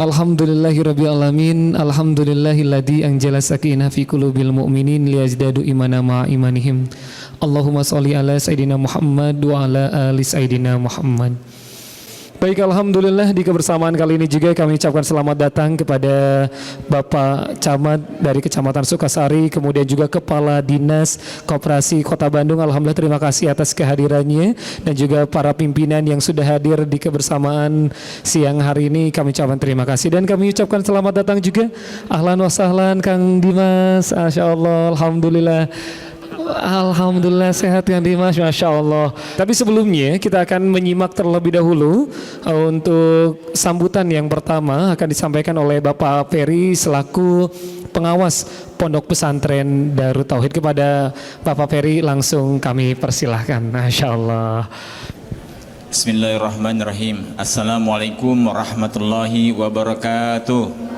Alhamdulillahirabbil alamin. Alhamdulillahilladzi anzala sakinah fi qulubil mu'minin liyazdadu imana ma'a imanihim. Allahumma sholli ala sayidina Muhammad wa ala ali sayidina Muhammad. Baik, alhamdulillah di kebersamaan kali ini juga kami ucapkan selamat datang kepada Bapak Camat dari Kecamatan Sukasari, kemudian juga Kepala Dinas Koperasi Kota Bandung. Alhamdulillah, terima kasih atas kehadirannya, dan juga para pimpinan yang sudah hadir di kebersamaan siang hari ini. Kami ucapkan terima kasih dan kami ucapkan selamat datang juga. Ahlan wa sahlan Kang Dimas. Masya Allah, alhamdulillah. Alhamdulillah sehat Kang Dimas, Masya Allah. Tapi sebelumnya kita akan menyimak terlebih dahulu untuk sambutan yang pertama akan disampaikan oleh Bapak Ferry selaku pengawas Pondok Pesantren Darut Tauhid. Kepada Bapak Ferry langsung kami persilahkan. Masya Allah. Bismillahirrahmanirrahim. Assalamualaikum warahmatullahi wabarakatuh.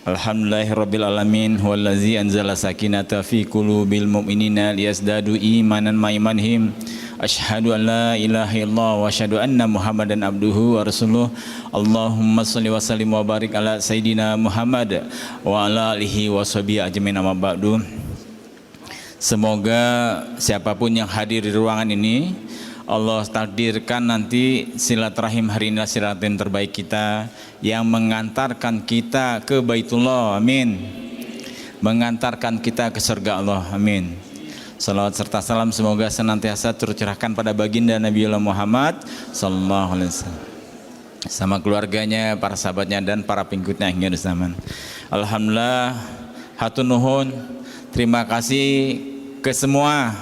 Alhamdulillahirabbil alamin, huwallazi anzala sakinata fi qulubil mu'minina liyazdadu imanan ma imanihim. Asyhadu an la ilaha illallah wa asyhadu anna Muhammadan abduhu wa rasuluh. Allahumma shalli wa sallim wa barik ala sayidina Muhammad wa ala alihi wa sahbihi ajmain, amma ba'du. Semoga siapapun yang hadir di ruangan ini, Allah takdirkan nanti silaturahim hari ini silaturahim terbaik kita yang mengantarkan kita ke Baitullah, amin. Mengantarkan kita ke surga Allah, amin. Salawat serta salam semoga senantiasa tercurahkan pada baginda Nabiullah Muhammad sallallahu alaihi wasallam, sama keluarganya, para sahabatnya dan para pengikutnya hingga zaman. Alhamdulillah, hatur nuhun, terima kasih ke semua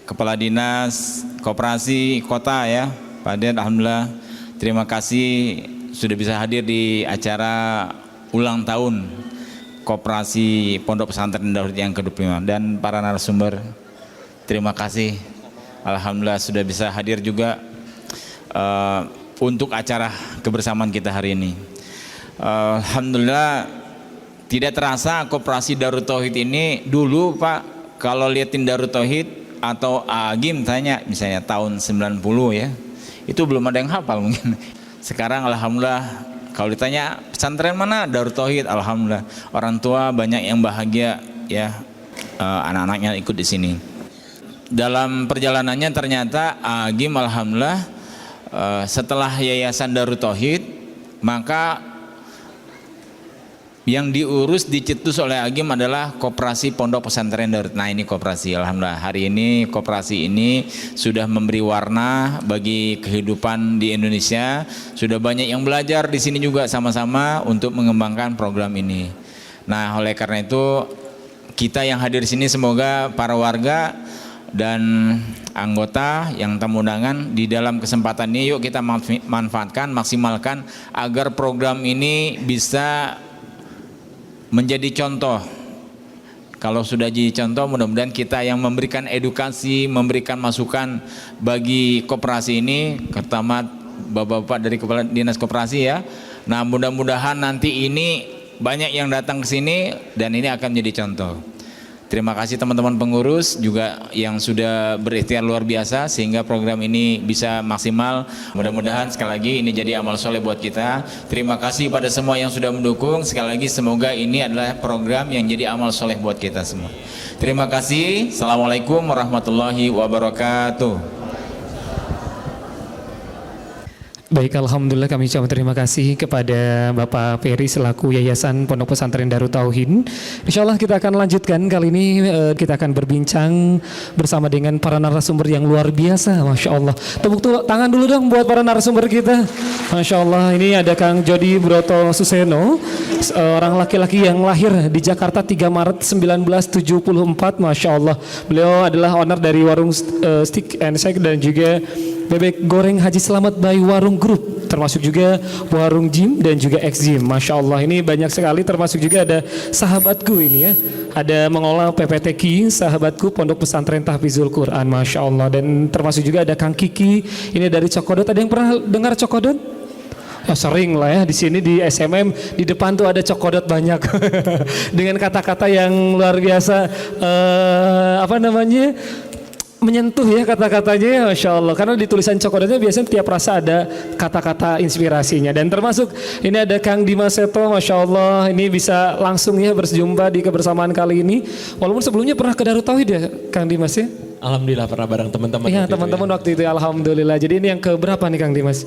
Kepala Dinas Koperasi Kota ya, Pak Den, alhamdulillah terima kasih sudah bisa hadir di acara ulang tahun Koperasi Pondok Pesantren Darut yang ke-25, dan para narasumber terima kasih, alhamdulillah sudah bisa hadir juga untuk acara kebersamaan kita hari ini. Alhamdulillah tidak terasa Koperasi Darut Tauhid ini dulu Pak, kalau liatin Darut Tauhid atau Agim tanya misalnya tahun 90 ya, itu belum ada yang hafal mungkin. Sekarang alhamdulillah kalau ditanya pesantren mana, Darut Tauhid, alhamdulillah orang tua banyak yang bahagia ya, anak-anaknya ikut di sini. Dalam perjalanannya ternyata Agim alhamdulillah setelah Yayasan Darut Tauhid, maka yang diurus, dicetus oleh Agim adalah Koperasi Pondok Pesantren Darut. Nah ini koperasi, alhamdulillah hari ini koperasi ini sudah memberi warna bagi kehidupan di Indonesia. Sudah banyak yang belajar di sini juga sama-sama untuk mengembangkan program ini. Nah oleh karena itu kita yang hadir di sini, semoga para warga dan anggota yang tamu undangan di dalam kesempatan ini, yuk kita manfaatkan, maksimalkan agar program ini bisa menjadi contoh. Kalau sudah jadi contoh, mudah-mudahan kita yang memberikan edukasi, memberikan masukan bagi koperasi ini, terutama bapak-bapak dari Kepala Dinas Koperasi ya. Nah mudah-mudahan nanti ini banyak yang datang ke sini dan ini akan menjadi contoh. Terima kasih teman-teman pengurus juga yang sudah berikhtiar luar biasa sehingga program ini bisa maksimal. Mudah-mudahan sekali lagi ini jadi amal soleh buat kita. Terima kasih pada semua yang sudah mendukung. Sekali lagi semoga ini adalah program yang jadi amal soleh buat kita semua. Terima kasih. Assalamualaikum warahmatullahi wabarakatuh. Baik, alhamdulillah kami ucapkan terima kasih kepada Bapak Ferry selaku Yayasan Pondok Pesantren Darut Tauhid. Insyaallah kita akan lanjutkan kali ini, kita akan berbincang bersama dengan para narasumber yang luar biasa, Masya Allah. Tepuk tangan dulu dong buat para narasumber kita. Masya Allah, ini ada Kang Jody Broto Suseno, orang laki-laki yang lahir di Jakarta 3 Maret 1974, Masya Allah. Beliau adalah owner dari warung Stick and Shake dan juga bebek goreng Haji Selamat by Warung Group, termasuk juga warung gym dan juga ex gym. Masya Allah, ini banyak sekali, termasuk juga ada sahabatku ini ya, ada mengolah PPTQ, sahabatku Pondok Pesantren Tahfizul Quran, Masya Allah. Dan termasuk juga ada Kang Kiki, ini dari Cokodot. Ada yang pernah dengar Cokodot? Ya, sering lah ya, di sini di SMM di depan tuh ada Cokodot banyak dengan kata-kata yang luar biasa, apa namanya, menyentuh ya kata-katanya ya, Masya Allah. Karena di tulisan cokodatnya biasanya tiap rasa ada kata-kata inspirasinya. Dan termasuk ini ada Kang Dimas Seto, Masya Allah. Ini bisa langsung ya berjumpa di kebersamaan kali ini. Walaupun sebelumnya pernah ke Darut Tauhid ya Kang Dimas ya? Alhamdulillah pernah bareng teman-teman. Iya teman-teman waktu itu ya. Alhamdulillah. Jadi ini yang keberapa nih Kang Dimas?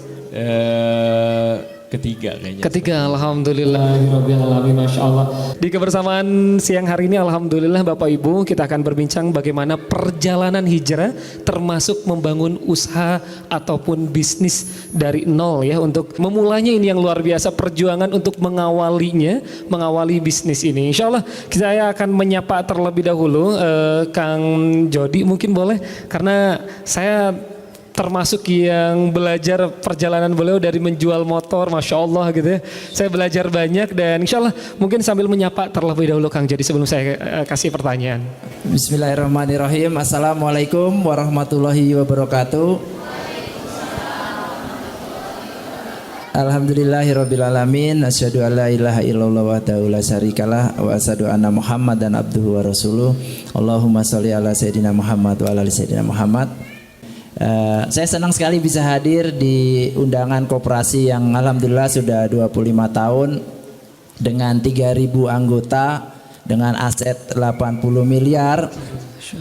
Ketiga kayaknya. Ketiga, Alhamdulillah, Masya Allah. Di kebersamaan siang hari ini, Alhamdulillah Bapak Ibu, kita akan berbincang bagaimana perjalanan hijrah termasuk membangun usaha ataupun bisnis dari nol ya. Untuk memulainya ini yang luar biasa, perjuangan untuk mengawali bisnis ini. Insya Allah saya akan menyapa terlebih dahulu Kang Jody, mungkin boleh, karena saya termasuk yang belajar perjalanan beliau dari menjual motor, Masya Allah gitu ya. Saya belajar banyak dan insya Allah mungkin sambil menyapa terlebih dahulu Kang Jody sebelum saya kasih pertanyaan. Bismillahirrahmanirrahim. Assalamualaikum warahmatullahi wabarakatuh. Alhamdulillahirrabbilalamin. Asyhadu an la ilaha illallah wahdahu la syarikalah wa asyhadu anna Muhammadan abduhu wa rasuluh. Allahumma sholli ala sayyidina Muhammad wa ala ali sayyidina Muhammad. Saya senang sekali bisa hadir di undangan koperasi yang alhamdulillah sudah 25 tahun dengan 3.000 anggota dengan aset 80 miliar.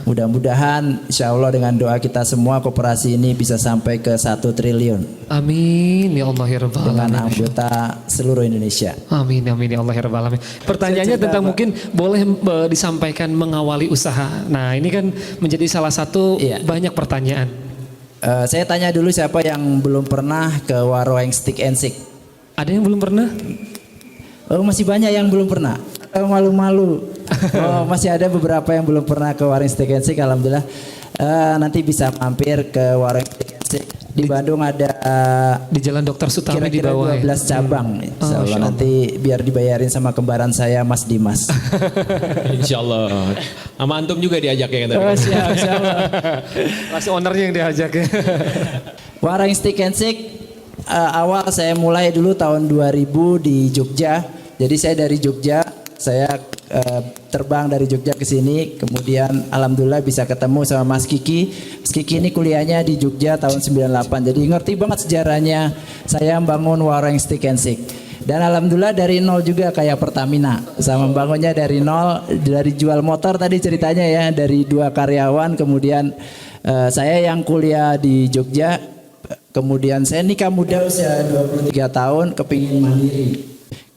Mudah-mudahan insya Allah dengan doa kita semua koperasi ini bisa sampai ke 1 triliun. Amin ya Allah ya Rabbal Dengan Alamin. anggota seluruh Indonesia. Amin amin ya Allah ya Rabbal Alamin. Pertanyaannya tentang mungkin boleh disampaikan mengawali usaha. Nah ini kan menjadi salah satu banyak pertanyaan. Saya tanya dulu siapa yang belum pernah ke Warung Stick and Shake? Ada yang belum pernah? Oh masih banyak yang belum pernah. Malu-malu. Oh masih ada beberapa yang belum pernah ke Warung Stick and Shake. Alhamdulillah. Nanti bisa mampir ke Warung Stick and Shake. Di Bandung ada di Jalan Dr. Sutami di kira-kira bawah 12 cabang. Insya Allah nanti biar dibayarin sama kembaran saya Mas Dimas. Insya Allah. Sama antum juga diajak ya. Siap. Masih ownernya yang diajak ya. Warung Stick and Shake awal saya mulai dulu tahun 2000 di Jogja. Jadi saya dari Jogja, saya terbang dari Jogja ke sini, kemudian alhamdulillah bisa ketemu sama Mas Kiki. Mas Kiki ini kuliahnya di Jogja tahun 98. Jadi ngerti banget sejarahnya saya membangun Warung Stick and Shake. Dan alhamdulillah dari nol juga kayak Pertamina. Sama membangunnya dari nol, dari jual motor tadi ceritanya ya, dari 2 karyawan, kemudian saya yang kuliah di Jogja, kemudian saya nikah muda usia 23 tahun, kepingin mandiri.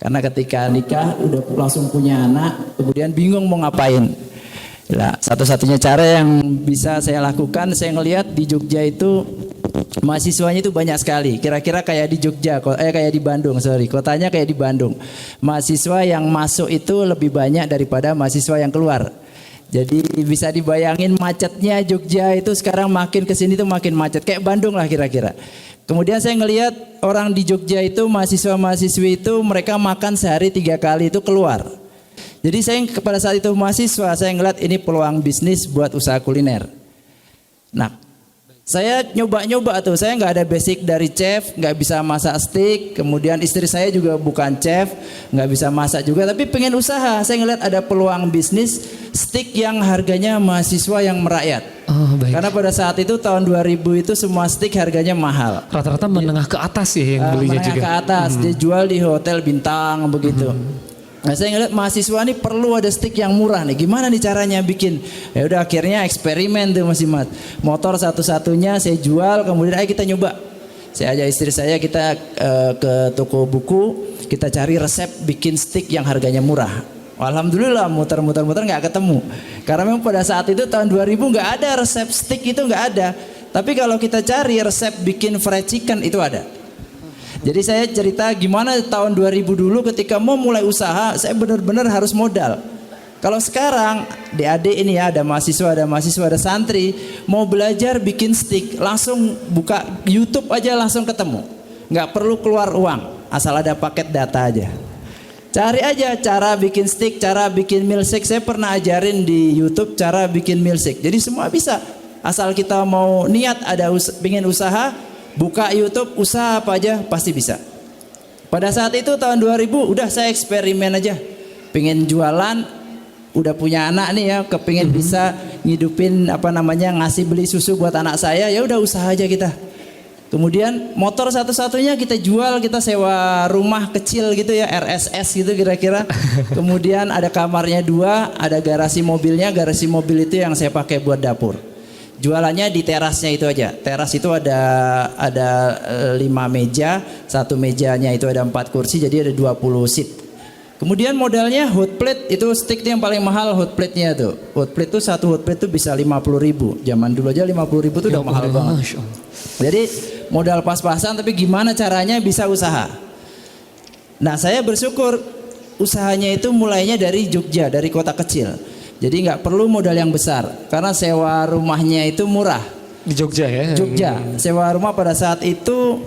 Karena ketika nikah udah langsung punya anak, kemudian bingung mau ngapain. Nah, satu-satunya cara yang bisa saya lakukan, saya ngelihat di Jogja itu mahasiswanya itu banyak sekali. Kira-kira kayak di Jogja, kayak di Bandung, kotanya kayak di Bandung. Mahasiswa yang masuk itu lebih banyak daripada mahasiswa yang keluar. Jadi bisa dibayangin macetnya Jogja itu sekarang makin kesini tuh makin macet. Kayak Bandung lah kira-kira. Kemudian saya ngelihat orang di Jogja itu mahasiswa-mahasiswi itu mereka makan sehari 3 kali itu keluar. Jadi saya pada saat itu mahasiswa saya ngeliat ini peluang bisnis buat usaha kuliner. Nah saya nyoba-nyoba tuh, saya nggak ada basic dari chef, nggak bisa masak steak. Kemudian istri saya juga bukan chef, nggak bisa masak juga. Tapi pengen usaha, saya ngeliat ada peluang bisnis steak yang harganya mahasiswa yang merakyat. Oh, baik. Karena pada saat itu tahun 2000 itu semua steak harganya mahal. Rata-rata menengah ke atas ya yang belinya menengah juga. ke atas, dia jual di hotel bintang begitu. Nah saya ngeliat mahasiswa ini perlu ada stick yang murah nih. Gimana nih caranya bikin? Ya udah akhirnya eksperimen tuh Mas Imat. Motor satu-satunya saya jual, kemudian ayo kita nyoba. Saya ajak istri saya kita ke toko buku, kita cari resep bikin stick yang harganya murah. Alhamdulillah muter-muter nggak ketemu. Karena memang pada saat itu tahun 2000 nggak ada resep stick itu nggak ada. Tapi kalau kita cari resep bikin fried chicken itu ada. Jadi saya cerita gimana tahun 2000 dulu ketika mau mulai usaha, saya benar-benar harus modal. Kalau sekarang adik-adik ini ya, ada mahasiswa, ada santri, mau belajar bikin stick, langsung buka YouTube aja langsung ketemu. Nggak perlu keluar uang, asal ada paket data aja. Cari aja cara bikin stick, cara bikin milkshake. Saya pernah ajarin di YouTube cara bikin milkshake. Jadi semua bisa, asal kita mau niat pengen usaha, buka YouTube, usaha apa aja pasti bisa. Pada saat itu tahun 2000 udah saya eksperimen aja. Pengen jualan udah punya anak nih ya, kepingin bisa ngidupin ngasih beli susu buat anak saya, ya udah usaha aja kita. Kemudian motor satu-satunya kita jual, kita sewa rumah kecil gitu ya, RSS gitu kira-kira. Kemudian ada kamarnya 2, ada garasi mobilnya. Garasi mobil itu yang saya pakai buat dapur. Jualannya di terasnya itu aja. Teras itu ada 5 meja, satu mejanya itu ada 4 kursi, jadi ada 20 seat. Kemudian modalnya hot plate, itu stick yang paling mahal hot plate-nya tuh. Hot plate tuh satu hot plate tuh bisa 50.000. Zaman dulu aja 50.000 tuh udah mahal banget. Jadi modal pas-pasan, tapi gimana caranya bisa usaha. Nah, saya bersyukur usahanya itu mulainya dari Jogja, dari kota kecil. Jadi nggak perlu modal yang besar karena sewa rumahnya itu murah. Di Jogja ya? Jogja, sewa rumah pada saat itu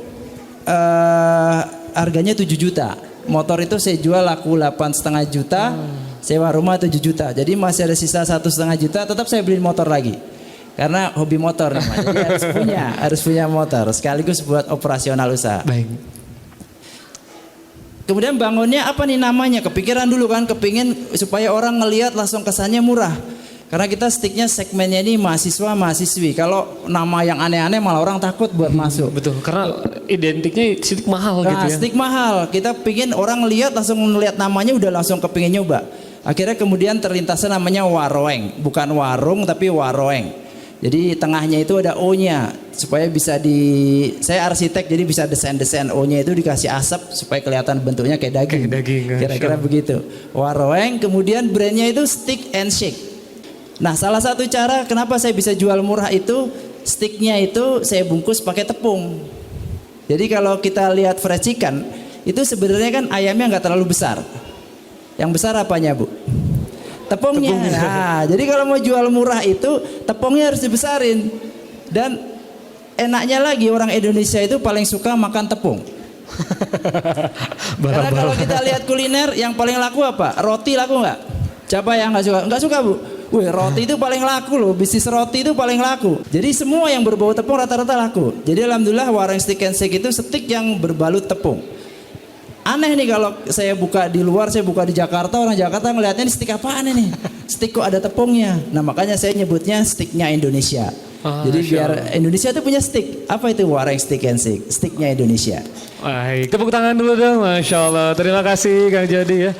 harganya 7 juta. Motor itu saya jual laku 8,5 juta, sewa rumah 7 juta. Jadi masih ada sisa 1,5 juta, tetap saya beli motor lagi. Karena hobi motor namanya. Jadi harus punya motor sekaligus buat operasional usaha. Baik. Kemudian bangunnya apa nih namanya? Kepikiran dulu kan, kepingin supaya orang ngelihat langsung kesannya murah. Karena kita sticknya segmennya ini mahasiswa-mahasiswi. Kalau nama yang aneh-aneh malah orang takut buat masuk. Betul, karena identiknya stick mahal gitu ya. Stick mahal. Kita pingin orang lihat langsung melihat namanya udah langsung kepingin nyoba. Akhirnya kemudian terlintasnya namanya Waroeng. Bukan warung tapi Waroeng. Jadi tengahnya itu ada O-nya supaya bisa saya arsitek jadi bisa desain-desain O-nya itu dikasih asap supaya kelihatan bentuknya kayak daging. Kira-kira begitu. Waroeng, kemudian brandnya itu Stick and Shake. Nah, salah satu cara kenapa saya bisa jual murah itu sticknya itu saya bungkus pakai tepung. Jadi kalau kita lihat fried chicken itu sebenarnya kan ayamnya nggak terlalu besar. Yang besar apanya, Bu? Tepungnya. Nah, jadi kalau mau jual murah itu tepungnya harus dibesarin. Dan enaknya lagi orang Indonesia itu paling suka makan tepung. Karena kalau kita lihat kuliner yang paling laku apa? Roti laku nggak? Siapa yang nggak suka? Nggak suka, Bu? Wih, roti itu paling laku loh, bisnis roti itu paling laku. Jadi semua yang berbau tepung rata-rata laku. Jadi alhamdulillah Waroeng Stick and Shake itu stick yang berbalut tepung. Aneh nih kalau saya buka di luar, saya buka di Jakarta, orang Jakarta ngelihatnya ini stick apaan ini? Stick kok ada tepungnya. Nah, makanya saya nyebutnya sticknya Indonesia. Jadi biar Indonesia itu punya stick. Apa itu Waroeng Stick and Shake? Sticknya Indonesia. Baik, tepuk tangan dulu dong, Masya Allah. Terima kasih Kang Jadi ya.